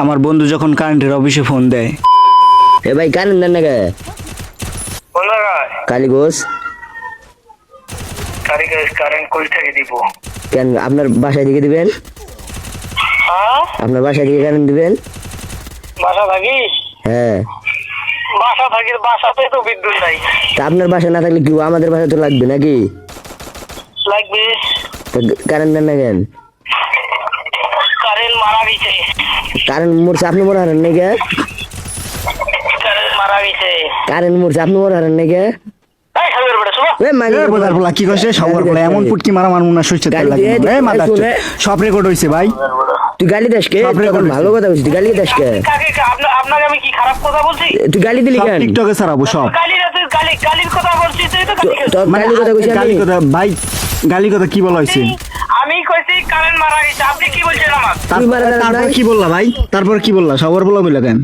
আমার বন্ধু যখন কারেন্টের অফিসে ফোন দেয়। এ ভাই কারেন্ট দেন না কে? কালীগঞ্জ কারেন্ট কই থেকে দিব? কেন আপনার বাসায় দিকে দিবেন? আপনার বাসায় দিকে কারেন্ট দিবেন? বাসা থাকিস? হ্যাঁ বাসা থাকিস, বাসাতে তো বিদ্যুৎ নাই। তা আপনার বাসায় না থাকলে কি আমাদের বাসায় তো লাগবে নাকি? লাগবে। কারেন্ট দেন না কেন? কারেন্ট মারা গেছে। কারেন্ট মরছে আপনি মরে হারেন নাকি? কারেন্ট মারা গেছে। কারেন্ট মরছে আপনি মরে হারেন নাকি? এই খাবার বেটা শুনো। বোঝার বলা কি করছে সবার বলা এমন পুটকি মারা মার মুনা সইছে তাই লাগে মাথা সব রেকর্ড হইছে ভাই। তুই গালি দেশ কে? ভালো কথা বলছিস, তুই গালি দেশ কে? আপনাকে আমি কি খারাপ কথা বলছি? তুই গালি দিলি কেন? টিকটকে ছাড়াবো সব গালির কথা বলছি তুই তো গালি কথা কইছিস? গালি কথা ভাই, গালি কথা কি বলা হইছে? আমি কইছি কারেন্ট মারা গেছে, আপনি কি বলছেন আমার? তারপর কি বললা ভাই? তারপর কি বললা? সবার বলা বললা কেন?